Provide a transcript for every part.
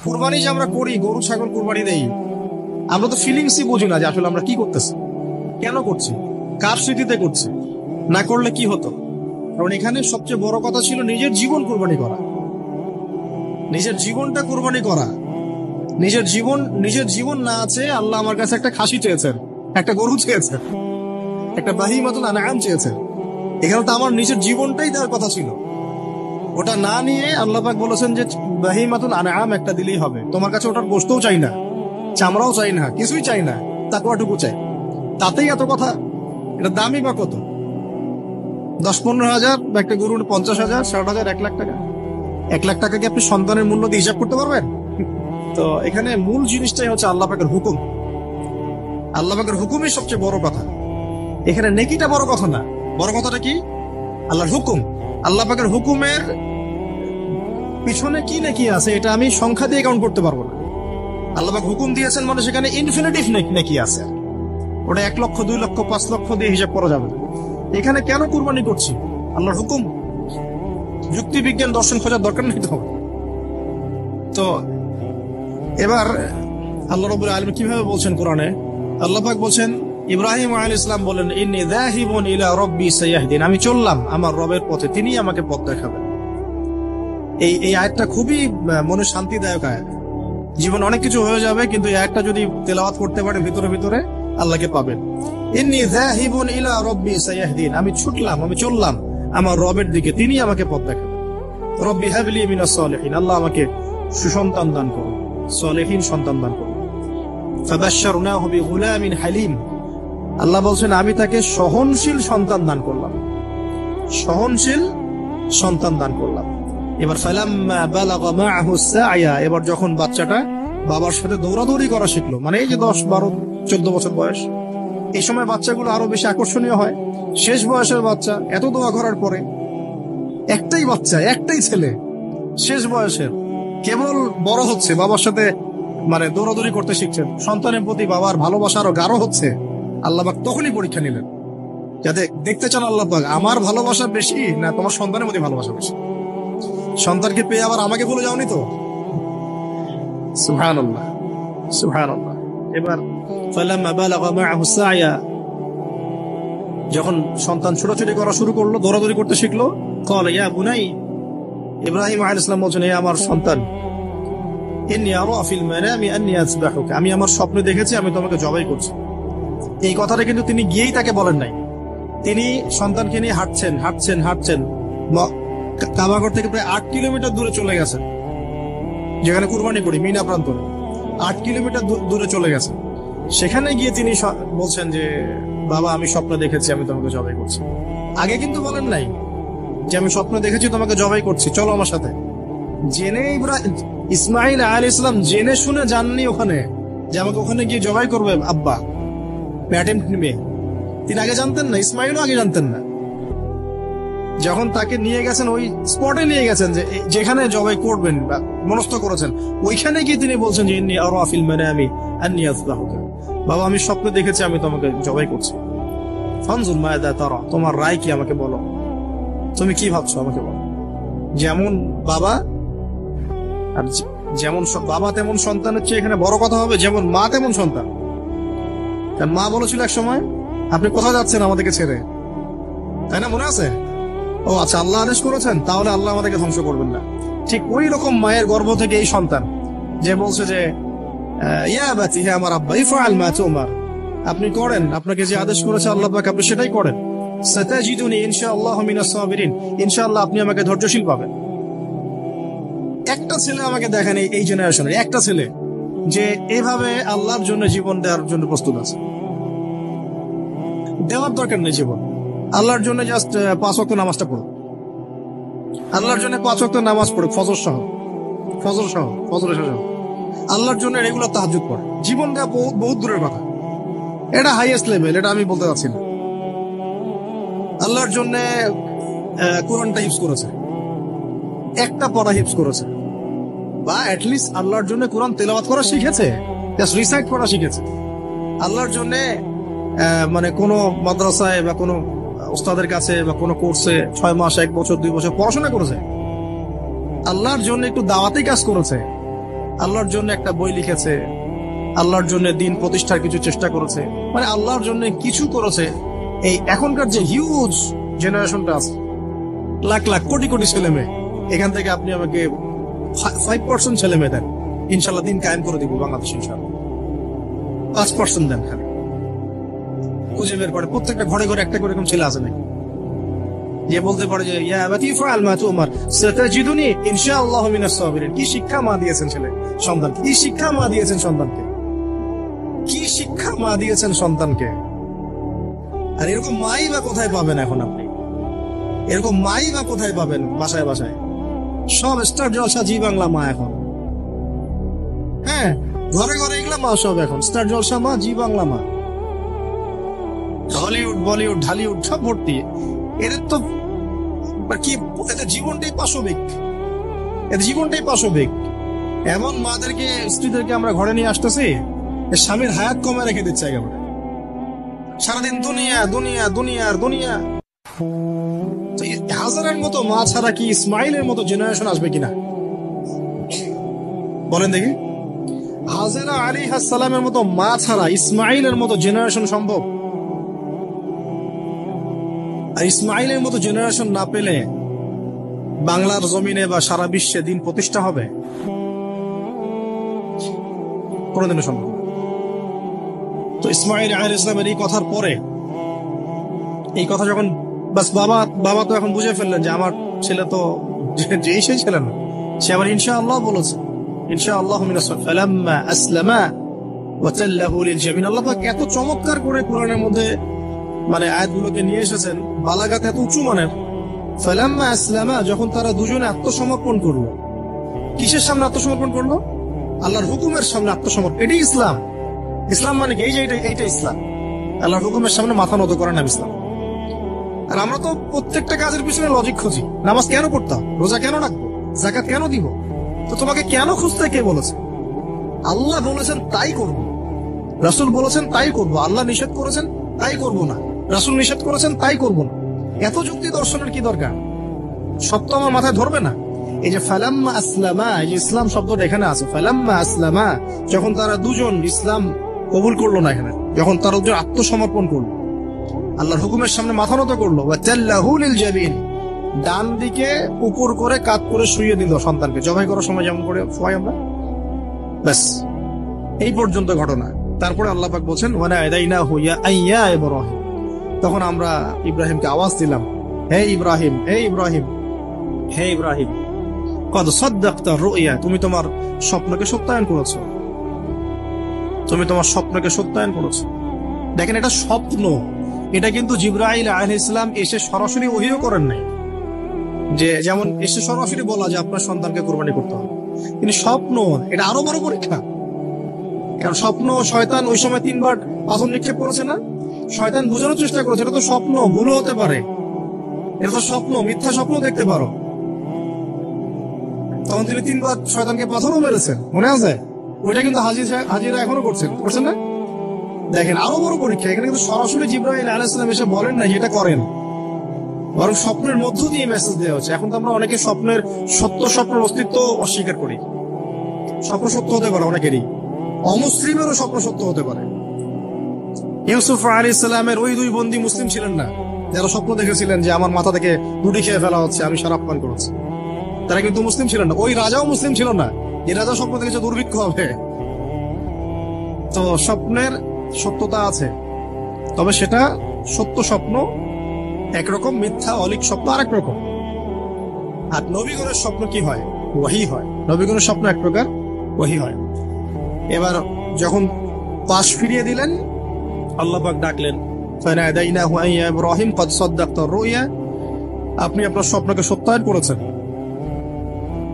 কুরবানি যে আমরা করি, গরু ছাগল কুরবানি দেই, আমরা তো ফিলিংসই বুঝি না যে আসলে আমরা কি করতেছি, কেন করছি, কার স্মৃতিতে করছি, না করলে কি হতো। কারণ এখানে সবচেয়ে বড় কথা ছিল নিজের জীবন কুরবানি করা, নিজের জীবনটা কুরবানি করা। নিজের জীবন না আছে, আল্লাহ আমার কাছে একটা খাসি চেয়েছেন, একটা গরু চেয়েছেন, একটা বাহিমাতুল আনআম চেয়েছেন। এখানে তো আমার নিজের জীবনটাই দেওয়ার কথা ছিল। ওটা না নিয়ে আল্লাহ পাক বলেছেন যে বাহিমাতুল আনআম একটা দিলেই হবে। তোমার কাছে ওটার গোশতও চাই না, চামড়াও চাই না, কিছুই চাই না, তাকওয়াটুকু চাই। তাতেই এত কথা। এটা দামই বা কত? 10-15 হাজার, বা একটা গরুর 50,000, 60,000, 1 লাখ টাকা। 1 লাখ টাকা কি আপনি সন্তানের মূল্য দিয়ে হিসাব করতে পারবেন? তো এখানে মূল জিনিসটাই হচ্ছে আল্লাহ পাকের হুকুম। আল্লাহ পাকের হুকুমই সবচেয়ে বড় কথা। এখানে নেকিটা বড় কথা না, বড় কথাটা কি? আল্লাহর হুকুম। আল্লাহ পাকের হুকুমের পিছনে কি নেকি আছে এটা আমি সংখ্যা দিয়ে কাউন্ট করতে পারবো না। আল্লাহ পাক হুকুম দিয়েছেন মানে সেখানে ইনফিনিটিভ নেকি আছে। ওটা 1 লক্ষ, 2 লক্ষ, 5 লক্ষ দিয়ে হিসাব করা যাবে না। এখানে কেন কুরবানি করছি? আল্লাহর হুকুম। যুক্তি বিজ্ঞান দর্শন খোঁজার দরকার নেই তো। তো এবার আল্লাহ রাব্বুল আলামিন কিভাবে বলছেন কোরআনে? আল্লাহ পাক বলছেন, ইব্রাহিম আলাইহিস সালাম বলেন, ইন্নী যাহিবুন ইলা রাব্বি সায়াহদিন, আমি চললাম আমার রবের পথে, তিনি আমাকে পথ দেখাবেন। এই আয়াতটা খুবই মনে শান্তিদায়ক আয়াত। জীবন অনেক কিছু হয়ে যাবে, কিন্তু এই আয়াতটা যদি তেলাওয়াত করতে পারেন ভিতরে ভিতরে আল্লাহকে পাবেন। ইন্নী যাহিবুন ইলা রাব্বি সায়াহদিন, আমি ছুটলাম, আমি চললাম আমার রবের দিকে, তিনি আমাকে পথ দেখাবেন। রব্বি হাবলি মিনাস সালিহিন, আল্লাহ আমাকে সুসন্তান দান করুন, সালেহীন সন্তান দান করুন। ফাবাশশারনাহু বিগুলামিন হালিম, আল্লাহ বলছেন আমি তাকে সহনশীল সন্তান দান করলাম, সহনশীল সন্তান দান করলাম। এবার ফালাম্মা বালাগা মাআহু সা'য়া, এবার যখন বাচ্চাটা বাবার সাথে দৌড়াদৌড়ি করা শিখলো, মানে এই যে 10, 12, 14 বছর বয়স, এই সময় বাচ্চাগুলো আরো বেশি আকর্ষণীয় হয়। শেষ বয়সের বাচ্চা, এত দোয়া করার পরে একটাই বাচ্চা, একটাই ছেলে, শেষ বয়সের, কেবল বড় হচ্ছে, বাবার সাথে মানে দৌড়াদৌড়ি করতে শিখছেন, সন্তানের প্রতি বাবার ভালোবাসা আরো গাঢ় হচ্ছে। আল্লাহ পাক তখনই পরীক্ষা নিলেন, যাতে দেখতে চান আল্লাহ পাক আমার ভালোবাসা বেশি না তোমার সন্তানের প্রতি ভালোবাসা বেশি। সন্তানকে পেয়ে আবার আমাকে ভুলে যাওনি তো? সুবহানাল্লাহ, সুবহানাল্লাহ। এবার ফালাম্মা বালাগা মাআহু সা'য়া, যখন সন্তান ছোটাছুটি করা শুরু করলো, দৌড়াদৌড়ি করতে শিখলো, ক্বালা ইয়া বুনাই, ইব্রাহিম আলাইহিস সালাম বলছেন, হে আমার সন্তান, ইন্নী আরা ফিল মানামি আন্নী আযবাহুকা, আমি আমার স্বপ্নে দেখেছি আমি তোমাকে জবাই করছি। এই কথাটা কিন্তু তিনি গিয়েই তাকে বলেন নাই, তিনি সন্তানকে নিয়ে হাঁটছেন হাঁটছেন হাঁটছেন, কাবাগর থেকে প্রায় 8 কিলোমিটার দূরে চলে গেছেন, যেখানে কুরবানি করি মিনা প্রান্তরে 8 কিলোমিটার দূরে চলে গেছেন। সেখানে গিয়ে তিনি বলছেন যে বাবা আমি স্বপ্ন দেখেছি আমি তোমাকে জবাই করছি। আগে কিন্তু বলেন নাই যে আমি স্বপ্ন দেখেছি তোমাকে জবাই করছি, চলো আমার সাথে। জেনে ইসমাইল আলাইহিস সালাম জেনে শুনে জাননি ওখানে যে আমাকে ওখানে গিয়ে জবাই করবে আব্বা, অ্যাটেম্পট নিবে। তিনি আগে জানতেন না, ইসমাইলও আগে জানতেন না। যখন তাকে নিয়ে গেছেন, ওই স্পটে নিয়ে গেছেন যে যেখানে জবাই করবেন বা মনস্থ করেছেন, ওইখানে গিয়ে তিনি বলছেন যে ইন্নী আরা ফিল মানামি আন্নী আযবাহুকা, বাবা আমি স্বপ্ন দেখেছি আমি তোমাকে জবাই করছি। ফানজুর মাযা তারা, তোমার রায় কি আমাকে বলো, তুমি কি ভাবছো আমাকে বলো। যেমন বাবা আর যেমন বাবা তেমন সন্তানের চেয়ে এখানে বড় কথা হবে, যেমন মা তেমন সন্তান। কারণ মা বলেছিল এক সময়, আপনি কোথাও যাচ্ছেন আমাদেরকে ছেড়ে, তাই না? মনে আছে? ও আচ্ছা, আল্লাহ আদেশ করেছেন, তাহলে আল্লাহ আমাদেরকে ধ্বংস করবেন না। ঠিক ওই রকম মায়ের গর্ভ থেকে এই সন্তান যে বলছে যে ইয়া বাতি, হে আমার আব্বা, ইফআল মা তুমার, আপনি করেন, আপনাকে যে আদেশ করেছে আল্লাহ পাক আপনি সেটাই করেন। সাতাজিদুনি ইনশাআল্লাহু মিনাস সাবিরিন, ইনশাআল্লাহ আপনি আমাকে ধৈর্যশীল পাবেন। একটা ছেলে আমাকে দেখেন এই জেনারেশনের, একটা ছেলে যে এভাবে আল্লাহর জন্য জীবন দেওয়ার জন্য প্রস্তুত আছে। দেওয়ার দরকার নেই জীবন, আল্লাহর জন্য জাস্ট 5 ওয়াক্ত নামাজটা পড়ুক, আল্লাহর জন্য 5 ওয়াক্ত নামাজ পড়ুক, ফজর সহ, আল্লাহর জন্য রেগুলার তাহাজ্জুদ পড়ে। জীবন দেওয়া বহুত দূরের কথা, এটা হাইয়েস্ট লেভেল, এটা আমি বলতে চাচ্ছি না। আল্লাহর জন্য কোরআনটা হিফজ করেছে, একটা পড়া হিফজ করেছে, বা অ্যাটলিস্ট আল্লাহর জন্য কোরআন তেলাওয়াত করা শিখেছে, জাস্ট রিসাইট করা শিখেছে। আল্লাহর জন্য মানে কোনো মাদ্রাসায় বা কোনো ওস্তাদের কাছে বা কোনো কোর্সে 6 মাস, 1 বছর, 2 বছর পড়াশোনা করেছে। আল্লাহর জন্য একটু দাওয়াতি কাজ করেছে, আল্লাহর জন্য একটা বই লিখেছে, আল্লাহর জন্য দিন প্রতিষ্ঠার কিছু চেষ্টা করেছে, মানে আল্লাহর জন্য কিছু করেছে। এই এখনকার যে হিউজ জেনারেশনটা আছে, লাখ লাখ কোটি কোটি ছেলে মেয়ে, এখান থেকে আপনি আমাকে 5% ছেলে মেয়ে দেন, ইনশাল্লাহ দিন কায়েম করে দিব বাংলাদেশ। ইনশাল্লাহ 5% দেন, খালি খুঁজে বের করে প্রত্যেকটা ঘরে ঘরে একটা করে এরকম ছেলে আছে নাকি যে বলতে পারে যে ইয়া আবাতি ফাআল মা তুমার সাতাজিদুনি ইনশাআল্লাহু মিনাস সাবিরিন। কি শিক্ষা মা দিয়েছেন ছেলে সন্তানকে, কি শিক্ষা মা দিয়েছেন সন্তানকে, কি শিক্ষা মা দিয়েছেন সন্তানকে। আর এরকম মাই বা কোথায় পাবেন এখন আপনি, এরকম মাই বা কোথায় পাবেন বাসায় বাসায়? সব স্টার জলসা জি বাংলা মা এখন, হ্যাঁ ঘরে ঘরে এগুলা মা সব এখন স্টার জলসা মা, জি বাংলা মা, হলিউড বলিউড ঢালিউড সব ভর্তি। এদের তো কি, এদের জীবনটাই পাশবিক, এদের জীবনটাই পাশবিক। এমন মাদেরকে স্ত্রীদেরকে আমরা ঘরে নিয়ে আসতেছি, স্বামীর হায়াত কমে রেখে দিচ্ছে একেবারে, সারাদিন দুনিয়া দুনিয়া দুনিয়া দুনিয়া। হাজারের মতো মা ছাড়া কি ইসমাইলের মতো জেনারেশন আসবে কিনা বলেন দেখি? হাজেরা আলাইহিস সালামের মতো মা ছাড়া ইসমাইলের মতো জেনারেশন সম্ভব? আর ইসমাইলের মতো জেনারেশন না পেলে বাংলার জমিনে বা সারা বিশ্বে দিন প্রতিষ্ঠা হবে কোনদিনও সম্ভব। তো ইসমাইল আলাইহিস সালামের এই কথার পরে, এই কথা যখন বাস বাবা তো এখন বুঝে ফেললেন যে আমার ছেলে তো যেই সেই ছেলে না, সে আবার ইনশাআল্লাহ বলেছে, ইনশাআল্লাহু মিনাস ফালাম্মা আসলামা ওয়া তাল্লাহু লিল জাবিন। আল্লাহ পাক এত চমৎকার করে কোরআনের মধ্যে মানে আয়াতগুলোকে নিয়ে এসেছেন, বালাগাত এত উঁচু মানের। ফালাম্মা আসলামা, যখন তারা দুজনে আত্মসমর্পণ করলো। কিসের সামনে আত্মসমর্পণ করলো? আল্লাহর হুকুমের সামনে আত্মসমর্পণ। এটাই ইসলাম। ইসলাম মানে কি? এইটা ইসলাম। আল্লাহর হুকুমের সামনে মাথা নত করার নাম ইসলাম। আর আমরা তো প্রত্যেকটা কাজের পিছনে লজিক খুঁজি। নামাজ কেন পড়তাম, রোজা কেন রাখবো, যাকাত কেন দিব? তো তোমাকে কেন খুঁজতে কে বলেছে? আল্লাহ বলেছেন তাই করবো, রাসূল বলেছেন তাই করবো। আল্লাহ নিষেধ করেছেন তাই করবো না, রাসূল নিষেধ করেছেন তাই করবো না। এত যুক্তি দর্শনের কি দরকার? সব তো আমার মাথায় ধরবে না। এই যে ফালাম্মা আসলামা, এই যে ইসলাম শব্দটা এখানে আছে, ফালাম্মা আসলামা, যখন তারা দুজন ইসলাম কবুল করলো না, এখানে যখন তারা দুজন আত্মসমর্পণ করলো, আল্লাহর হুকুমের সামনে মাথা নত করলো, ওয়া তাল্লাহু লিল জাবিন, ডান দিকে উপর করে কাত করে শুইয়ে দিল সন্তানকে, জবাই করার সময় যেমন করে শোয়াই আমরা, ব্যাস এই পর্যন্ত ঘটনা। তারপরে আল্লাহ পাক বলছেন ওয়া নাদাইনাহু ইয়া আইয়া ইব্রাহিম, তখন আমরা ইব্রাহিমকে আওয়াজ দিলাম, হে ইব্রাহিম, হে ইব্রাহিম, হে ইব্রাহিম, কদ সাদ্দাকতা রুইয়া, তুমি তোমার স্বপ্নকে সত্যায়ন করেছো, তুমি তোমার স্বপ্নকে সত্যায়ন করেছো। দেখেন এটা স্বপ্ন, এটা কিন্তু জিবরাইল আলাইহিস সালাম এসে সরাসরি ওহীও করেন নাই, যে যেমন এসে সরাসরি বলা যে আপনার সন্তানকে কুরবানি করতে হবে। কিন্তু স্বপ্ন এটা আরো বড় পরীক্ষা, কারণ স্বপ্ন শয়তান ওই সময় 3 বার পাথর নিক্ষেপ করেছে না, শয়তান বোঝানোর চেষ্টা করেছে এটা তো স্বপ্ন, ভুল হতে পারে, এটা তো স্বপ্ন, মিথ্যা স্বপ্ন দেখতে পারো। তখন তিনি 3 বার শয়তানকে পাথরও মেরেছেন, মনে আছে? ওইটা কিন্তু হাজিরা এখনো করছেন না? দেখেন আরো বড় পরীক্ষা, এখানে কিন্তু সরাসরি জিবরাইল আলাইহিস সালাম এসে বলেন না যেটা করেন, বরং স্বপ্নের মধ্য দিয়ে মেসেজ দেওয়া হচ্ছে। এখন তো আমরা অনেকে স্বপ্নের স্বপ্নের অস্তিত্ব অস্বীকার করি। স্বপ্ন সত্য হতে পারে অনেকেরই, অমুসলিমেরও স্বপ্ন সত্য হতে পারে। ইউসুফ আলাইহিস সালামের ওই 2 বন্দী মুসলিম ছিলেন না, যারা স্বপ্ন দেখেছিলেন যে আমার মাথা থেকে রুটি খেয়ে ফেলা হচ্ছে, আমি শরাব পান করেছি, তারা কিন্তু মুসলিম ছিলেন না। ওই রাজাও মুসলিম ছিল না, যে রাজা স্বপ্ন দেখেছে দুর্ভিক্ষ হবে। তো স্বপ্নের সত্যতা আছে, তবে সেটা সত্য স্বপ্ন একরকম, মিথ্যা অলিক স্বপ্ন আরেক রকম। আর নবীগণের স্বপ্ন কি হয়? ওহী হয়। নবীগণের স্বপ্ন এক প্রকার, ওহী হয়। এবার যখন পাশ ফিরিয়ে দিলেন, আল্লাহ পাক ডাকলেন, ফানাদাইনাহু ইয়া ইব্রাহিম কদ সাদ্দাকতা রুইয়া, আপনি আপনার স্বপ্নকে সত্যায়ন করেছেন।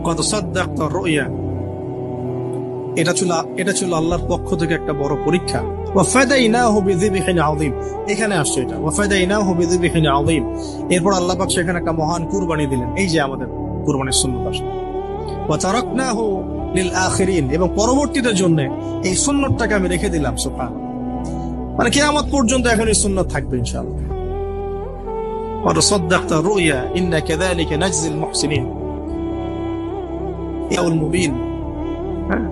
কদ সাদ্দাকতা রুইয়া, এটা ছিল আল্লাহর পক্ষ থেকে একটা বড় পরীক্ষা। ওয়া ফাদাইনাহু বিযিবহিন আযীম, এখানে আসছে এটা, ওয়া ফাদাইনাহু বিযিবহিন আযীম। এরপর আল্লাহ পাক সেখানে একটা মহান কুরবানি দিলেন, এই যে আমাদের কুরবানির সুন্নাত আছে। ওয়া তারাকনাহু লিল আখিরিন, এবং পরবর্তীদের জন্য এই সুন্নাতটাকে আমি রেখে দিলাম। সুবহান, মানে কিয়ামত পর্যন্ত এখন এই সুন্নাত থাকবে ইনশাআল্লাহ। ওয়া সাদ্দাকতা রুইয়া ইন্না কাযালিকা নাজজিল মুহসিনিন, ইয়াউল মুবিন। হ্যাঁ,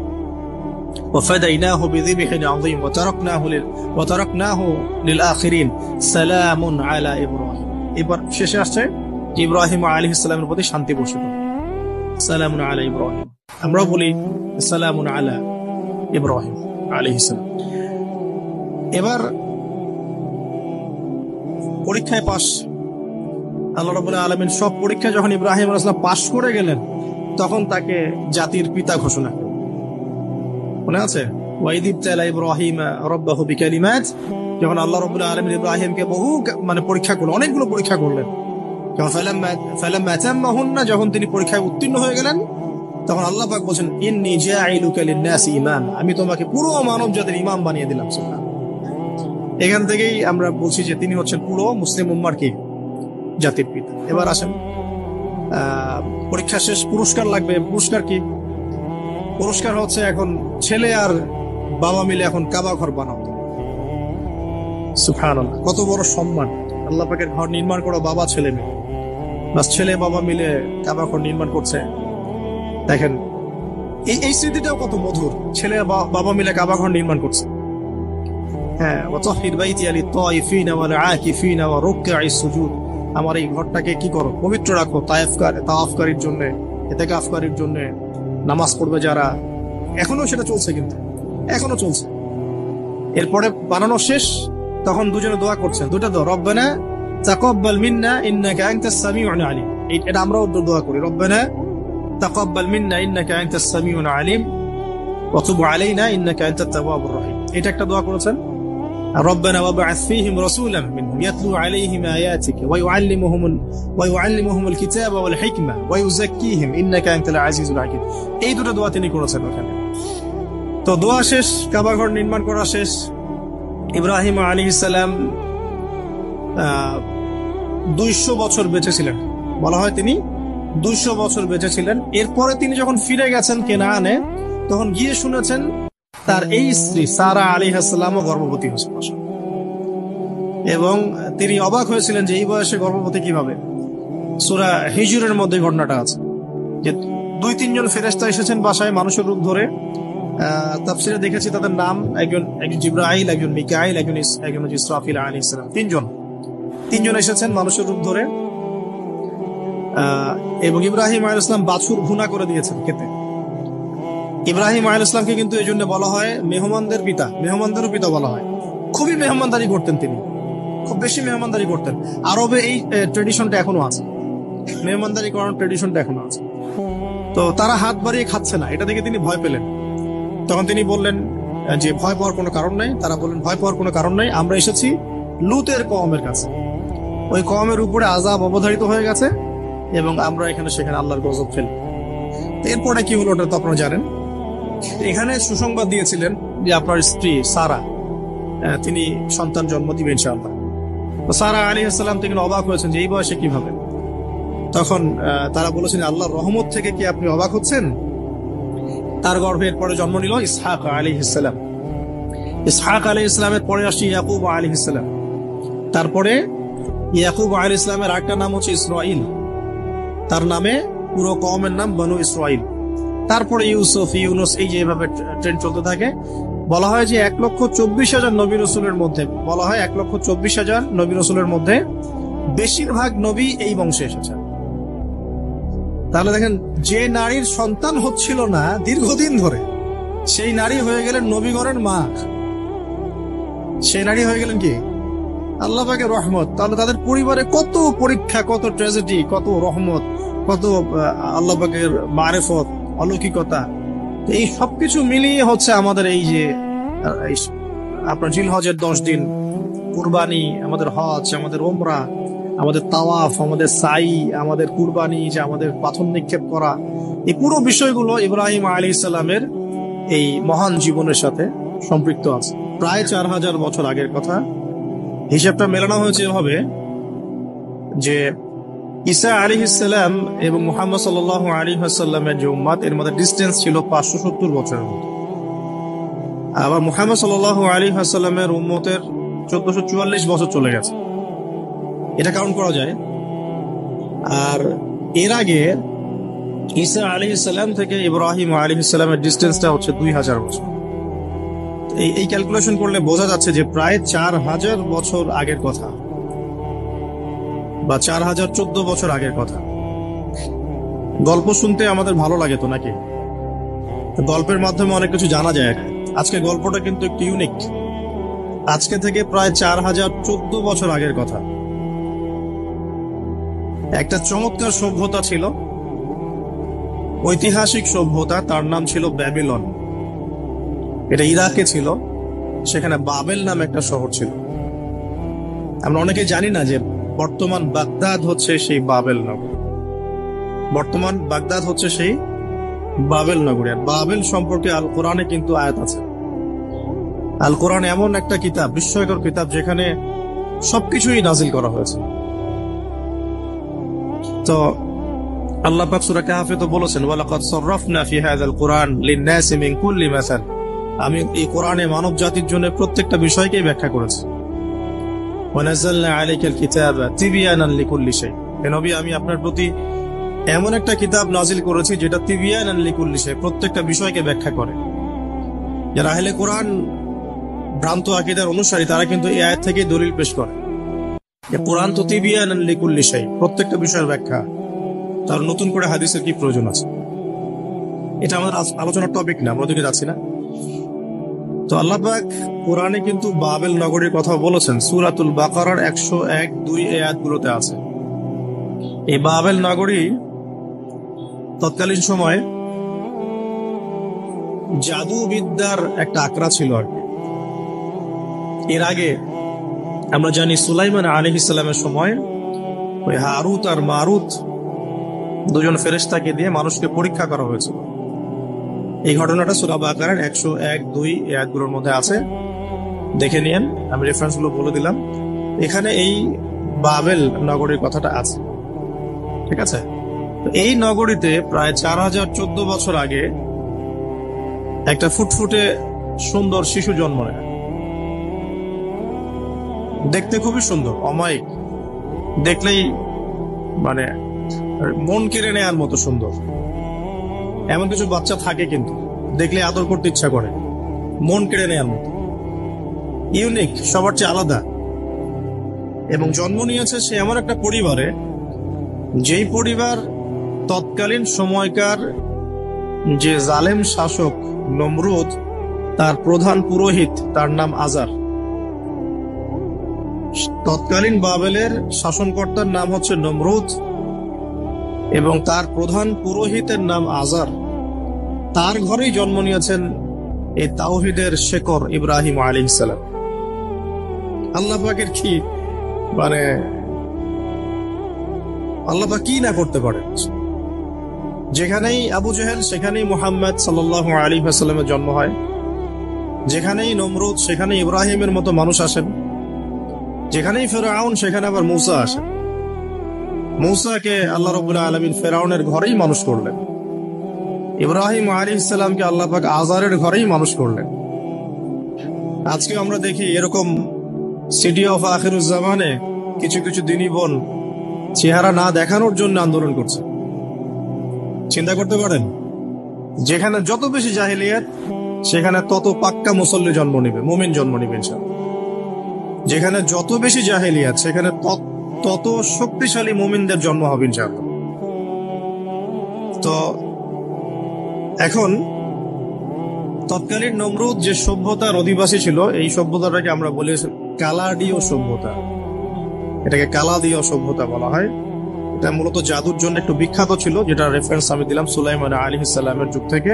وفديناه بذبح عظيم وتركناه للآخرين سلام على إبراهيم. এবার শেষে আসছে ইব্রাহিম আলাইহিস সালামের প্রতি শান্তি বর্ষিত, সালামুন আলা ইব্রাহিম। আমরা বলি সালামুন আলা ইব্রাহিম আলাইহিস সালাম। এবার পরীক্ষায় পাস, আল্লাহ রাব্বুল আলামিন সব পরীক্ষা যখন ইব্রাহিম আলাইহিস সালাম পাস করে গেলেন, তখন তাকে জাতির পিতা ঘোষণা করলেন। মনে আছে ওয়াইদ ইবতালা ইব্রাহিম রাব্বাহু বিকালিমাত, যখন আল্লাহ রাব্বুল আলামিন ইব্রাহিমকে বহু পরীক্ষা করলেন, অনেকগুলো পরীক্ষা করলেন। ফালাম্মা আতাম্মাহুন্না, যখন তিনি পরীক্ষায় উত্তীর্ণ হয়ে গেলেন, তখন আল্লাহ পাক বলেন ইন্নী জাইলুকা লিন-নাসি ইমাম, আমি তোমাকে পুরো মানব জাতির ইমাম বানিয়ে দিলাম। এখান থেকেই আমরা বলছি যে তিনি হচ্ছেন পুরো মুসলিম উম্মার কি জাতির পিতা। এবার আসেন পরীক্ষা শেষ, পুরস্কার লাগবে। পুরস্কার কি? পুরস্কার হচ্ছে এখন ছেলে আর বাবা মিলে এখন কাবা ঘর বানাও। সুবহানাল্লাহ, কত বড় সম্মান! আল্লাহ পাকের ঘর নির্মাণ করা বাবা ছেলে মিলে, বাস ছেলে বাবা মিলে কাবা ঘর নির্মাণ করছে। দেখেন এই স্মৃতিটাও কত মধুর, ছেলে বাবা মিলে কাবা ঘর নির্মাণ করছে। হ্যাঁ, ওয়াতাহির বাইতি লিত-তাইফিনা ওয়াল আকিফিনা ওয়া রুকআইস সুজুদ, আমার এই ঘরটাকে কি করো, পবিত্র রাখো তাওয়াফকারীর জন্য, ইতিকাফকারীর জন্য, নামাজ পড়বে যারা। এখনো সেটা চলছে, কিন্তু এখনো চলছে। এরপরে বানানো শেষ, তখন দুজনে দোয়া করছেন, দুটা দোয়া, রব্বানা তাকাব্বাল মিন্না ইন্নাকা আনতাস সামিউল আলিম। এটা আমরাও দোয়া করি, রব্বানা তাকাব্বাল মিন্না ইন্নাকা আনতাস সামিউল আলিম ওয়া তুব আলাইনা ইন্নাকা আনতাত তাওয়াবুর রহিম। এটা একটা দোয়া করেছেন। ربنا وابعث فيهم رسولا منهم يتلو عليهم آياتك ويعلمهم الكتاب والحكمة ويزكيهم إنك أنت العزيز الحكيم। এই দুটো দোয়া তিনি করেছেন ওখানে। তো দোয়া শেষ, কাবা ঘর নির্মাণ করা শেষ। ইব্রাহিম আলাইহিস সালাম 200 বছর বেঁচে ছিলেন, বলা হয় তিনি 200 বছর বেঁচে ছিলেন। এরপরে তিনি যখন ফিরে গেছেন কেনানে, তখন গিয়ে শুনেছেন তার এই স্ত্রী সারা আলাইহিস সালামও গর্ভবতী হয়েছে, এবং তিনি অবাক হয়েছিলেন যে এই বয়সে গর্ভবতী কিভাবে। সূরা হিজরের মধ্যে ঘটনাটা আছে যে 2-3 জন ফেরেশতা এসেছেন বাসায় মানুষের রূপ ধরে। তাফসিরে দেখেছি তাদের নাম, একজন জিবরাইল, একজন মিকাইল, একজন ইসরাফিল আলাইহিস সালাম। তিনজন এসেছেন মানুষের রূপ ধরে, এবং ইব্রাহিম আলাইহিস সালাম বাছুর ভুনা করে দিয়েছেন খেতে। ইব্রাহিম আলাইহিস সালামকে কিন্তু এই জন্য বলা হয় মেহমানদের পিতা, মেহমানদেরও পিতা বলা হয়। খুবই মেহমানদারি করতেন তিনি, খুব বেশি মেহমানদারি করতেন। আরবে এই ট্রেডিশনটা এখনো আছে, মেহমানদারি করার ট্রেডিশনটা এখনো আছে। তো তারা হাত বাড়িয়ে খাচ্ছে না, এটা দেখে তিনি ভয় পেলেন। তখন তিনি বললেন যে ভয় পাওয়ার কোনো কারণ নাই। তারা বললেন ভয় পাওয়ার কোনো কারণ নাই, আমরা এসেছি লুতের কওমের কাছে, ওই কওমের উপরে আযাব অবধারিত হয়ে গেছে এবং আমরা এখানে সেখানে আল্লাহর গজব ফেলি। এরপরে কি হলো ওটা তো আপনারা জানেন। এখানে সুসংবাদ দিয়েছিলেন যে আপনার স্ত্রী সারা, তিনি সন্তান জন্ম দিবেন ইনশাআল্লাহ। তো সারা আলাইহিস সালাম তিনি অবাক হয়েছেন যে এই বয়সে কিভাবে। তখন তারা বলেছেন আল্লাহর রহমত থেকে কি আপনি অবাক হচ্ছেন? তার গর্ভে এরপরে জন্ম নিল ইসহাক আলাইহিস সালাম। ইসহাক আলাইহিস সালামের পরে আসছে ইয়াকুব আলাইহিস সালাম। তারপরে ইয়াকুব আলাইহিস সালামের আরেকটা নাম হচ্ছে ইসরাইল, তার নামে পুরো কওমের নাম বনু ইসরাইল। তারপরে ইউসুফ, ইউনুস, এই যে এভাবে ট্রেন্ড চলতে থাকে। বলা হয় যে 1,24,000 নবী রসুলের মধ্যে, বলা হয় 1,24,000 নবী রসুলের মধ্যে বেশিরভাগ নবী এই বংশে এসেছে। তাহলে দেখেন, যে নারীর সন্তান হচ্ছিল না দীর্ঘদিন ধরে, সেই নারী হয়ে গেলেন নবীগণের মা। সেই নারী হয়ে গেলেন কি আল্লাহ পাকের রহমত। তাহলে তাদের পরিবারে কত পরীক্ষা, কত ট্র্যাজেডি, কত রহমত, কত আল্লাহ পাকের মারেফত, অলৌকিকতা। এই সবকিছু মিলিয়ে হচ্ছে আমাদের এই যে আপনার জিলহজের 10 দিন, কুরবানি, আমাদের হজ, আমাদের ওমরা, আমাদের তাওয়াফ, আমাদের সাই, আমাদের কুরবানি, যে আমাদের পাথর নিক্ষেপ করা, এই পুরো বিষয়গুলো ইব্রাহিম আলাইহিস সালামের এই মহান জীবনের সাথে সম্পৃক্ত আছে। প্রায় 4000 বছর আগের কথা। হিসাবটা মেলানো হয়েছে এভাবে যে ঈসা আলাইহিস সালাম এবং মুহাম্মদ সাল্লাল্লাহু আলাইহি ওয়াসাল্লামের যে উম্মত, এর মধ্যে ডিসটেন্স ছিল 570 বছরের মতো। আবার মুহাম্মদ সাল্লাল্লাহু আলাইহি ওয়াসাল্লামের উম্মতের 1444 বছর চলে গেছে, এটা কাউন্ট করা যায়। আর এর আগে ঈসা আলাইহিস সালাম থেকে ইব্রাহিম আলাইহিস সালামের ডিস্টেন্সটা হচ্ছে 2000 বছর। এই ক্যালকুলেশন করলে বোঝা যাচ্ছে যে প্রায় 4000 বছর আগের কথা, বা 4014 বছর আগের কথা। গল্প শুনতে আমাদের ভালো লাগে তো নাকি? গল্পের মাধ্যমে অনেক কিছু জানা যায়। আজকে গল্পটা কিন্তু একটু ইউনিক। আজকে থেকে প্রায় 4014 বছর আগের কথা। একটা চমৎকার সভ্যতা ছিল, ঐতিহাসিক সভ্যতা, তার নাম ছিল ব্যাবিলন। এটা ইরাকে ছিল, সেখানে বাবেল নামে একটা শহর ছিল। আমরা অনেকে জানি না যে বর্তমান বাগদাদ হচ্ছে সেই বাবেল নগর। বর্তমান বাগদাদ হচ্ছে সেই বাবেল নগরী। আর বাবেল সম্পর্কে আল কোরআনে কিন্তু আয়াত আছে। আল কোরআন এমন একটা কিতাব, বিস্ময়কর কিতাব, যেখানে সবকিছুই নাজিল করা হয়েছে। তো আল্লাহ পাক সূরা কাহফে তো বলেছেন, ওয়ালাকাদ সাররাফনা ফি হাযাল কুরআন লিন-নাসি মিন কুল্লি মাসাল। আমি এই কোরআনে মানব জাতির জন্য প্রত্যেকটা বিষয়কেই ব্যাখ্যা করেছি। ওয়া নাযালনা আলাইকাল কিতাবা তিবয়ানান লিকুল্লি শাই। হে নবী, আমি আপনার প্রতি এমন একটা কিতাব নাজিল করেছি যেটা তিবয়ানান লিকুল্লি শাই, প্রত্যেকটা বিষয়কে ব্যাখ্যা করে। যারা আহলে কোরআন ভ্রান্ত আকীদার অনুসারী, তারা কিন্তু এই আয়াত থেকে দলিল পেশ করে যে কোরআন তো তিবয়ানান লিকুল্লি শাই, প্রত্যেকটা বিষয়ের ব্যাখ্যা। তার নতুন করে হাদিসের কি প্রয়োজন আছে? এটা আমাদের আলোচনার টপিক না, আমরা ওদিকে যাচ্ছি না। তো আল্লাহ পাক কোরআনে কিন্তু বাবেল নগরীর কথা বলেছেন। সূরাতুল বাকারার 101-2 আয়াতগুলোতে আছে। এই বাবেল নগরী তৎকালীন সময়ে জাদুবিদ্যার একটা আকড়া ছিল আর কি। এর আগে আমরা জানি সুলাইমান আলাইহিস সালামের সময় ওই হারুত আর মারুত দুজন ফেরেশতাকে দিয়ে মানুষকে পরীক্ষা করা হয়েছিল। এই ঘটনাটা সূরা বাকারার 101-2 আয়াতগুলোর মধ্যে আছে, দেখে নিয়েন। আমি রেফারেন্স গুলো বলে দিলাম। এখানে এই বাবেল নগরীর কথাটা আছে, ঠিক আছে? তো এই নগরীতে প্রায় 4014 বছর আগে একটা ফুটফুটে সুন্দর শিশু জন্ম নেয়। দেখতে খুবই সুন্দর, অমায়িক, দেখলেই মানে মন কেড়ে নেয়ার মতো সুন্দর। এমন কিছু বাচ্চা থাকে কিন্তু দেখলে আদর করতে ইচ্ছা করে, মন কেড়ে নেয়ার মতো, ইউনিক, সবার চেয়ে আলাদা। এবং জন্ম নিয়েছে সে এমন একটা পরিবারে, যেই পরিবার তৎকালীন সময়কার যে জালেম শাসক নমরুদ, তার প্রধান পুরোহিত, তার নাম আজার। তৎকালীন বাবেলের শাসনকর্তার নাম হচ্ছে নমরুদ এবং তার প্রধান পুরোহিতের নাম আজার। তার ঘরেই জন্ম নিয়েছেন এই তাওহীদের শেকর ইব্রাহিম আলাইহিস সালাম। আল্লাহ পাকের কি মানে আল্লাহ পাক কি না করতে পারেন। যেখানেই আবু জেহেল, সেখানেই মুহাম্মদ সাল্লাল্লাহু আলাইহি ওয়াসাল্লামের জন্ম হয়। যেখানেই নমরুদ, সেখানে ইব্রাহিমের মতো মানুষ আসেন। যেখানেই ফেরাউন, সেখানে আবার মূসা আসেন। মূসাকে আল্লাহ রাব্বুল আলামিন ফেরাউনের ঘরেই মানুষ করলেন। ইব্রাহিম আলাইহিস সালামকে আল্লাহ পাক আজারের ঘরেই মানুষ করলেন। আজকে আমরা দেখি এরকম সিটি অফ আখিরুজ জামানে কিছু কিছু দিনী বোন চেহারা না দেখানোর জন্য আন্দোলন করছে। চিন্তা করতে পারেন, যেখানে যত বেশি জাহেলিয়াত, সেখানে তত পাক্কা মুসল্লি জন্ম নিবে, মুমিন জন্ম নিবে ইনশাআল্লাহ। যেখানে যত বেশি জাহেলিয়াত, সেখানে তত শক্তিশালী মুমিনদের জন্ম হবে ইনশাআল্লাহ। তো এখন তৎকালীন নমরুদ যে সভ্যতার অধিবাসী ছিল, এই সভ্যতাটাকে আমরা বলি কালাদীয় সভ্যতা। এটাকে কালাদীয় সভ্যতা বলা হয়। এটা মূলত জাদুর জন্য একটু বিখ্যাত ছিল, যেটা রেফারেন্স আমি দিলাম সুলাইমান আলাইহিস সালামের যুগ থেকে।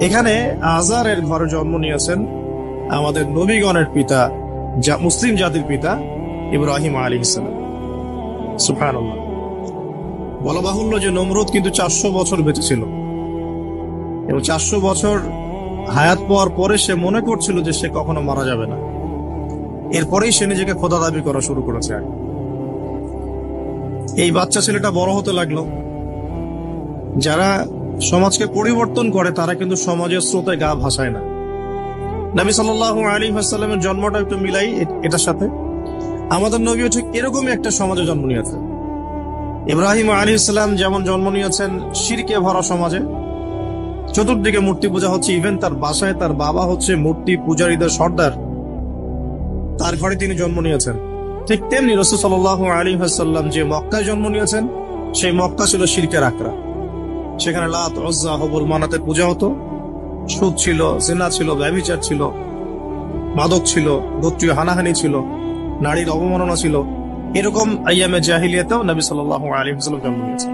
এখানে আজারের ঘরে জন্ম নিয়েছেন আমাদের নবীগণের পিতা, মুসলিম জাতির পিতা ইব্রাহিম আলাইহিস সালাম। সুবহানাল্লাহ। বলা বাহুল্য যে নমরুদ কিন্তু 400 বছর বেঁচে ছিল এবং 400 বছর হায়াত পাওয়ার পরে সে মনে করছিল যে সে কখনো মারা যাবে না। এরপরেই সে নিজেকে খোদা দাবি করা শুরু করেছে। এই বাচ্চা ছেলেটা বড় হতে লাগলো। যারা সমাজকে পরিবর্তন করে তারা কিন্তু সমাজের স্রোতে গা ভাসায় না। নবী সাল্লাল্লাহু আলাইহি ওয়াসাল্লামের জন্মটা একটু মিলাই এটার সাথে। আমাদের নবীও ঠিক এরকমই একটা সমাজে জন্ম নিয়েছে। ইব্রাহিম আলাইহিস সালাম যেমন জন্ম নিয়েছেন শিরকে ভরা সমাজে, চতুর্দিকে মূর্তি পূজা হচ্ছে, ইভেন তার বাসায় তার বাবা হচ্ছে মূর্তি পূজারীদের সর্দার, তার ঘরে তিনি জন্ম নিয়েছেন। ঠিক তেমনি রাসূল সাল্লাল্লাহু আলাইহি ওয়াসাল্লাম যে মক্কায় জন্ম নিয়েছেন, সেই মক্কা ছিল শিরকের আকরা। সেখানে লাত, উজ্জা, হুবল, মানাতের পূজা হতো, সুদ ছিল, জিনা ছিল, ব্যভিচার ছিল, মাদক ছিল, গোত্রীয় হানাহানি ছিল, নারীর অবমাননা ছিল। এরকম আইয়ামে জাহিলিয়াতেও নবী সাল্লাল্লাহু আলাইহি ওয়াসাল্লাম জন্ম নিয়েছেন।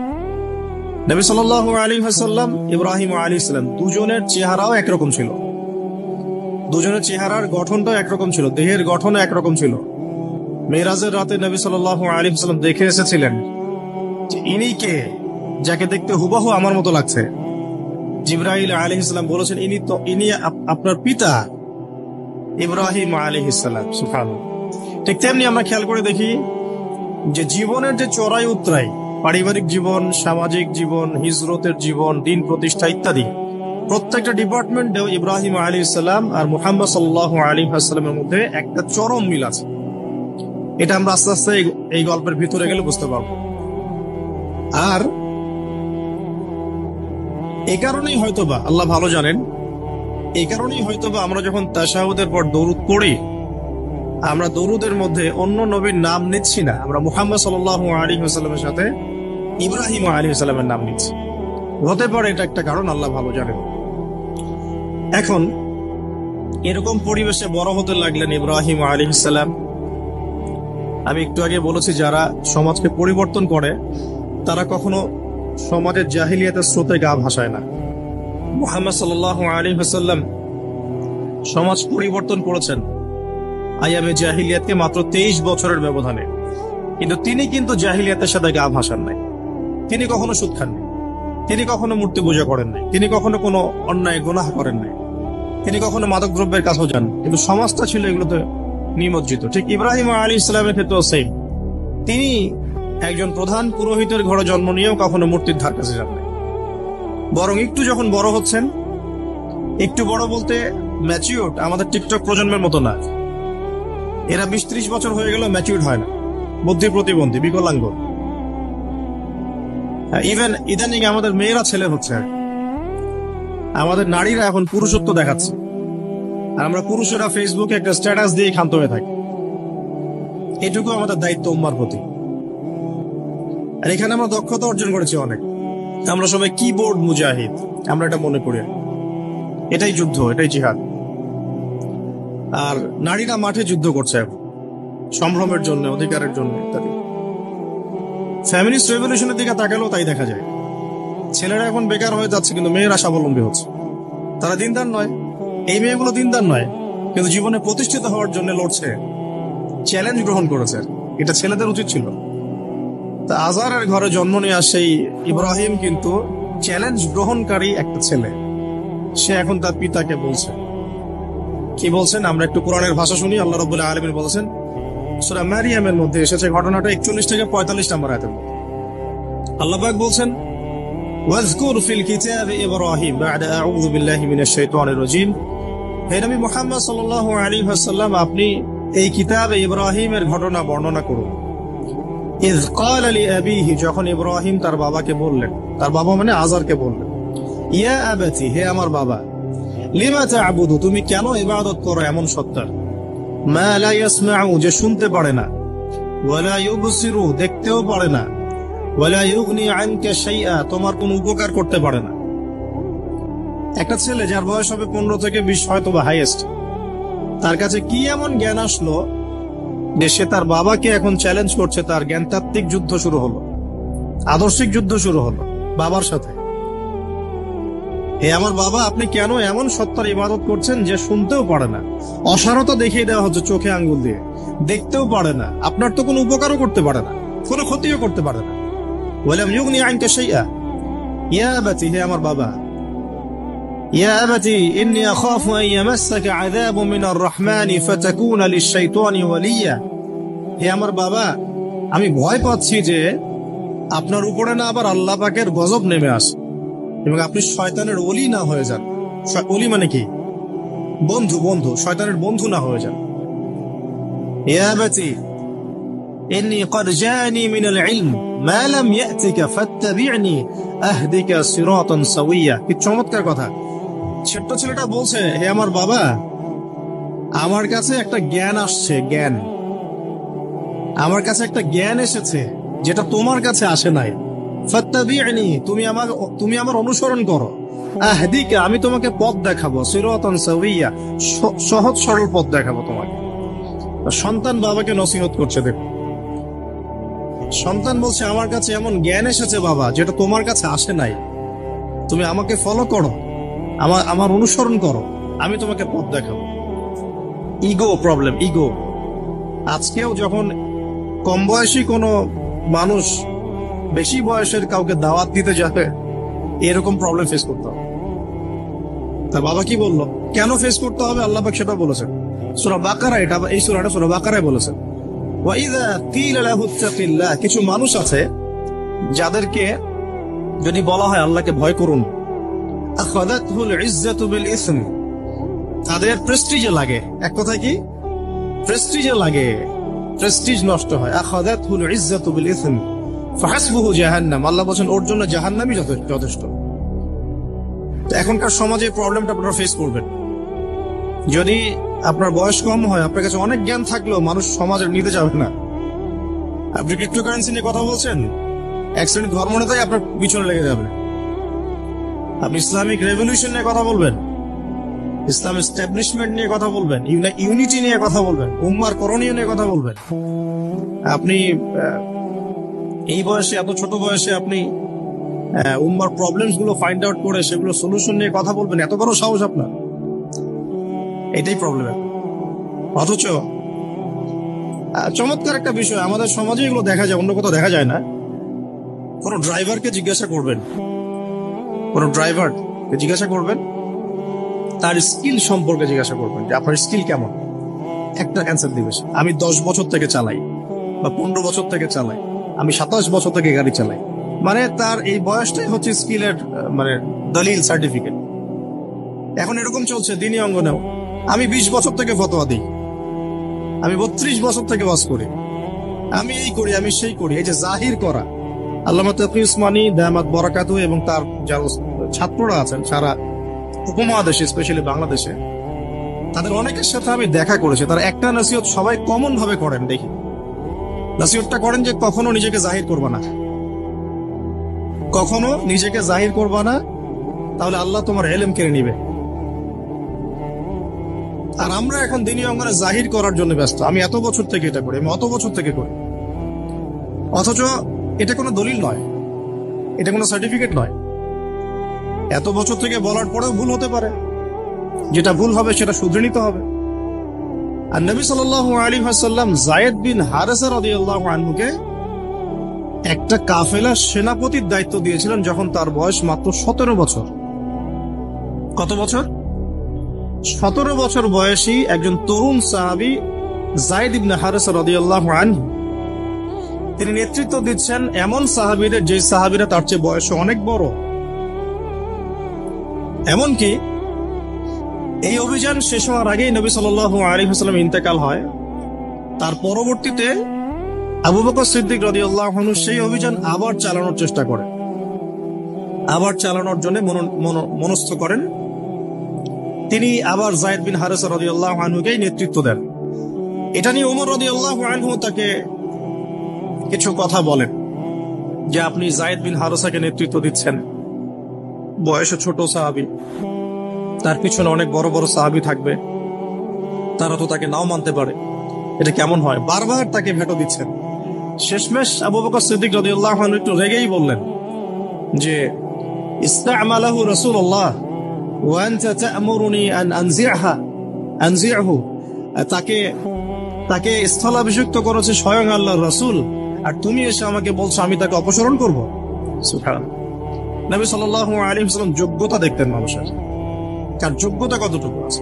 নবী সাল্লাল্লাহু আলাইহি ওয়াসাল্লাম, ইব্রাহিম আলাইহিস সালাম দুজনের চেহারাও একরকম ছিল, দুজনের চেহারার গঠনটাও একরকম ছিল, দেহের গঠনও একরকম ছিল। মেরাজের রাতে নবী সাল্লাল্লাহু আলাইহি ওয়াসাল্লাম দেখে এসেছিলেন যে ইনি কে, যাকে দেখতে হুবহু আমার মতো লাগছে। জিবরাইল আলাইহিস সালাম বলেছেন ইনি আপনার পিতা ইব্রাহিম আলাইহিস সালাম। সুবহানাল্লাহ। ঠিক তেমনি আমরা খেয়াল করে দেখি যে জীবনের যে চড়াই উতরাই, পারিবারিক জীবন, সামাজিক জীবন, হিজরতের জীবন, দিন প্রতিষ্ঠা ইত্যাদি, প্রত্যেকটা ডিপার্টমেন্টেও ইব্রাহিম আলাইহিস সালাম আর মুহাম্মদ সাল্লাল্লাহু আলাইহি ওয়াসাল্লামের মধ্যে একটা চরম মিল আছে। এটা আমরা আস্তে আস্তে এই গল্পের ভিতরে গেলে বুঝতে পারবো। আর এই কারণেই হয়তোবা আল্লাহ ভালো জানেন, এই কারণেই হয়তোবা আমরা যখন তাশাহুদের পর দরুদ পড়ি, আমরা দরুদের মধ্যে অন্য নবীর নাম নিচ্ছি না, আমরা মুহাম্মদ সাল্লাল্লাহু আলাইহি ওয়াসাল্লামের সাথে ইব্রাহিম আলাইহিস সালামের নাম নিচ্ছি। হতে পারে এটা একটা কারণ, আল্লাহ ভালো জানেন। এখন এরকম পরিবেশে বড় হতে লাগলেন ইব্রাহিম আলাইহিস সালাম। আমি একটু আগে বলেছি, যারা সমাজকে পরিবর্তন করে তারা কখনো সমাজের জাহিলিয়াতের স্রোতে গা ভাসায় না। মুহাম্মদ সাল্লাল্লাহু আলাইহি ওয়াসাল্লাম সমাজ পরিবর্তন করেছেন আইয়ামে জাহিলিয়াতকে মাত্র 23 বছরের ব্যবধানে, কিন্তু তিনি কিন্তু জাহিলিয়াতের সাথে গা ভাসান নাই। তিনি কখনো সুদ খাননি, তিনি কখনো মূর্তি পূজা করেন নাই, তিনি কখনো কোনো অন্যায় গুনাহ করেন নাই, তিনি কখনো মাদক দ্রব্যের কাছেও যান, কিন্তু সমাজটা ছিল এগুলোতে নিমজ্জিত। ঠিক ইব্রাহিম আলাইহিস সালামের ক্ষেত্রেও সেম, তিনি একজন প্রধান পুরোহিতের ঘরে জন্ম নিয়েও কখনো মূর্তির ধার কাছে যান নাই। বরং একটু যখন বড় হচ্ছেন, একটু বড় বলতে ম্যাচিউরড, আমাদের টিকটক প্রজন্মের মতো না, এরা 20-30 বছর হয়ে গেল ম্যাচিউরড হয় না, বুদ্ধি প্রতিবন্ধী, বিকলাঙ্গ। ইভেন ইদানিং আমাদের মেয়েরা ছেলে হচ্ছে, আমাদের নারীরা এখন পুরুষত্ব দেখাচ্ছে, আর আমরা পুরুষেরা ফেসবুকে একটা স্ট্যাটাস দিয়ে ক্ষান্ত হয়ে থাকি। এটুকু আমাদের দায়িত্ব উম্মার প্রতি। আর এখানে আমরা দক্ষতা অর্জন করেছি অনেক, আমরা সবাই কিবোর্ড মুজাহিদ, আমরা এটা মনে করি। এটাই যুদ্ধ, এটাই জিহাদ। আর নারীরা মাঠে যুদ্ধ করছে এখন, সম্ভ্রমের জন্য, অধিকারের জন্য ইত্যাদি। ফ্যামিলিস্ট রেভলিউশনের দিকে তাকালেও তাই দেখা যায়। ছেলেরা এখন বেকার হয়ে যাচ্ছে, কিন্তু মেয়েরা স্বাবলম্বী হচ্ছে। তারা দিনদার নয়, এই মেয়েগুলো দিনদার নয়, কিন্তু জীবনে প্রতিষ্ঠিত হওয়ার জন্য লড়ছে, চ্যালেঞ্জ গ্রহণ করেছে। এটা ছেলেদের উচিত ছিল। তা আজারের ঘরে জন্ম নেওয়া সেই ইব্রাহিম কিন্তু চ্যালেঞ্জ গ্রহণকারী একটা ছেলে। সে এখন তার পিতাকে বলছে, কি বলছেন? আমরা একটু কোরআনের ভাষা শুনি। আল্লাহ রাব্বুল আলামিন বলেছেন, সূরা মারিয়ামের মধ্যে এসেছে ঘটনাটা 41 থেকে 45 নম্বর আয়াতের মধ্যে। আল্লাহ পাক বলছেন, ওয়াজকুর ফিল কিতাবি ইব্রাহিম বা'দা আউযু বিল্লাহি মিনাশ শাইতানির রাজীম। হে নবী মুহাম্মদ সাল্লাল্লাহু আলাইহি ওয়াসাল্লাম, আপনি এই কিতাবে ইব্রাহিমের ঘটনা বর্ণনা করুন। ইয ক্বালা লিআবিহি, যখন ইব্রাহিম তার বাবাকে বললেন, তার বাবা মানে আজারকে বললেন, ইয়া আবাতি, হে আমার বাবা, লিমা তা'বুদু, তুমি কেন ইবাদত করো এমন সত্তার, মা লা ইয়াসমাউ, যে শুনতে পারে না, ওয়ালা ইউবসিরু, দেখতেও পারে না, ওয়ালা ইউগনি আনকা শাইআ, তোমার কোনো উপকার করতে পারে না। একটা ছেলে যার বয়স হবে 15 থেকে 20, হয়তো বা হাইয়েস্ট, তার কাছে কি এমন জ্ঞান আসলো যে সে তার বাবাকে এখন চ্যালেঞ্জ করছে? তার জ্ঞানতাত্ত্বিক যুদ্ধ শুরু হলো, আদর্শিক যুদ্ধ শুরু হলো বাবার সাথে। হে আমার বাবা, আপনি কেন এমন সত্তার ইবাদত করছেন যে শুনতেও পারে না? অসারতা দেখিয়ে দেওয়া হচ্ছে চোখে আঙ্গুল দিয়ে, দেখতেও পারে না, আপনার তো কোনো উপকারও করতে পারে না, কোনো ক্ষতিও করতে পারে না। ওয়ালাম ইউগনি আনকা শাইআ, ইয়া আবাতি, হে আমার বাবা, ইয়া আবাতি ইন্নী আখাফু আন ইয়ামাসসাকা আযাবুম মিনার রাহমানি ফাতাকুনা লিশ-শাইতানি ওয়ালিয়্যা, হে আমার বাবা, আমি ভয় পাচ্ছি যে আপনার উপরে না আবার আল্লাহ পাকের গজব নেমে আসে এবং আপনি শয়তানের ওলি না হয়ে যান। ওলি মানে কি? বন্ধু, বন্ধু, শয়তানের বন্ধু না হয়ে যান। ইয়া আবাতি ইন্নী ক্বাদ জাআনী মিনাল ইলম মা লাম ইয়াতিকা ফাত্তাবি'নি আহদিকা সিরাতান সাওয়িয়া। কি চমৎকার কথা! ছোট্ট ছেলেটা বলছে, হে আমার বাবা, আমার কাছে একটা জ্ঞান আসছে, জ্ঞান আমার কাছে একটা জ্ঞান এসেছে যেটা তোমার কাছে আসে নাই। ফাত্তাবি'নি, তুমি আমার অনুসরণ করো। আহদিকা, আমি তোমাকে পথ দেখাবো। সিরাতান সাওয়িয়া, সহজ সরল পথ দেখাবো তোমাকে। সন্তান বাবাকে নসিহত করছে। দেখো, সন্তান বলছে, আমার কাছে এমন জ্ঞান এসেছে বাবা যেটা তোমার কাছে আসে নাই। তুমি আমাকে ফলো করো, আমার অনুসরণ করো, আমি তোমাকে পথ দেখাবো। Ego problem, ego. আজকেও যখন কম বয়সী কোনো মানুষ বেশি বয়সের কাউকে দাওয়াত দিতে যাবে, এরকম প্রবলেম ফেস করতে হবে। তা বাবা কি বললো, কেন ফেস করতে হবে? আল্লাহ পাক সেটা বলেছেন সূরা বাকারা। এই সূরাটা সূরা বাকারায় বলেছেন, ওয়া ইযা কিলা লাহু ইত্তাকিল্লাহ। কিছু মানুষ আছে যাদেরকে যদি বলা হয় আল্লাহকে ভয় করুন, আখাযাতহুল ইজ্জাতু বিল ইসম, তাদের প্রেস্টিজে লাগে। এক কথায় কি? প্রেস্টিজে লাগে, প্রেস্টিজ নষ্ট হয়। আখাযাতহুল ইজ্জাতু বিল ইসম ফাহাসবুহু জাহান্নাম। আল্লাহ বলেন ওর জন্য জাহান্নামই যথেষ্ট। এখনকার সমাজে প্রবলেমটা আপনারা ফেস করবেন। যদি আপনার বয়স কম হয়, আপনার কাছে অনেক জ্ঞান থাকলেও মানুষ সমাজে নিতে যাবে না। আপনি ক্রিপ্টোকারেন্সি নিয়ে কথা বলছেন, এক শ্রেণীর ধর্মনেতাই আপনার পিছনে লেগে যাবে। আপনি ইসলামিক রেভলিউশন নিয়ে কথা বলবেন, ইসলাম এস্টাবলিশমেন্ট নিয়ে কথা বলবেন, ইউনিটি নিয়ে কথা বলবেন, উম্মার করণীয় নিয়ে কথা বলবেন। আপনি এই বয়সে, এত ছোট বয়সে আপনি উম্মার প্রবলেমস গুলো ফাইন্ড আউট করে সেগুলো সলিউশন নিয়ে কথা বলবেন, এত বড় সাহস আপনার? এটাই প্রবলেম। অথচ চমৎকার একটা বিষয়, আমাদের সমাজে এগুলো দেখা যায়, অন্য কোথাও দেখা যায় না। কোন ড্রাইভারকে জিজ্ঞাসা করবেন, তার স্কিল সম্পর্কে জিজ্ঞাসা করবেন যে আপনার স্কিল কেমন। একটা অ্যান্সার দিবে, আমি 10 বছর থেকে চালাই, বা 15 বছর থেকে চালাই, আমি 27 বছর থেকে গাড়ি চালাই। মানে তার এই বয়সটাই হচ্ছে স্কিলের মানে দলিল, সার্টিফিকেট। এখন এরকম চলছে দ্বীনি অঙ্গনেও। আমি 20 বছর থেকে ফতোয়া দিই, আমি 32 বছর থেকে ওয়াজ করি, আমি এই করি, আমি সেই করি। এই যে জাহির করা, আল্লামা তাকি উসমানী দামাত বরাকাতু এবং তার যারা ছাত্ররা আছেন সারা উপমহাদেশে, স্পেশালি বাংলাদেশে, তাদের অনেকের সাথে আমি দেখা করেছি। তারা একটা নসিহত সবাই কমন ভাবে করেন, দেখি নসিহতটা করেন যে কখনো নিজেকে জাহির করবা না, কখনো নিজেকে জাহির করবা না, তাহলে আল্লাহ তোমার ইলম কেড়ে নিবে। আর আমরা এখন দ্বীনি অঙ্গনে জাহির করার জন্য ব্যস্ত। আমি এত বছর থেকে এটা করি, আমি অত বছর থেকে করি, অথচ এটা কোনো দলিল নয়, এটা কোনো সার্টিফিকেট নয়। এত বছর থেকে বলার পরেও ভুল হতে পারে, যেটা ভুল হবে সেটা শুধরে নিতে হবে। আর নবী সাল্লাল্লাহু আলাইহি ওয়াসাল্লাম যায়েদ বিন হারেসা রাদিয়াল্লাহু আনহুকে একটা কাফেলার সেনাপতির দায়িত্ব দিয়েছিলেন যখন তার বয়স মাত্র 17 বছর। কত বছর? 17 বছর বয়সী একজন তরুণ সাহাবী যায়েদ ইবনে হারেসা রাদিয়াল্লাহু আনহু, তিনি নেতৃত্ব দিচ্ছেন এমন সাহাবীদের যে সাহাবীরা তার চেয়ে বয়সে অনেক বড়। এমনকি এই অভিযান শেষ হওয়ার আগেই নবী সাল্লাল্লাহু আলাইহি ওয়াসাল্লাম ইন্তেকাল হয়। তার পরবর্তীতে আবু বকর সিদ্দিক রাদিয়াল্লাহু আনহু সেই অভিযান আবার চালানোর চেষ্টা করেন, আবার চালানোর জন্য মনস্থ করেন। তিনি আবার যায়েদ বিন হারেসা রাদিয়াল্লাহু আনহুকেই নেতৃত্ব দেন। এটা নিয়ে ওমর রাদিয়াল্লাহু আনহু তাকে কিছু কথা বলেন যে আপনি যায়েদ বিন হারেসাকে নেতৃত্ব দিচ্ছেন, বয়সে ছোট সাহাবী, তার পিছনে অনেক বড় বড় সাহাবী থাকবে, তারা তো তাকে নাও মানতে পারে, এটা কেমন হয়? বারবার তাকে ভেটো দিচ্ছেন। শেষমেশ আবু বকর সিদ্দিক রাদিয়াল্লাহু আনহু একটু রেগেই বললেন যে ইস্তা'মালাহু রাসূলুল্লাহ ওয়া আনতা তা'মুরুনি আন আনজি'হু। তাকে স্থলাভিষিক্ত করেছে স্বয়ং আল্লাহর রাসূল, আর তুমি এসে আমাকে বলছো আমি তাকে অপসারণ করব? সুবহানাল্লাহ। নবী সাল্লাল্লাহু আলাইহি ওয়াসাল্লাম যোগ্যতা দেখতেন মানুষের, কার যোগ্যতা কতটুকু আছে।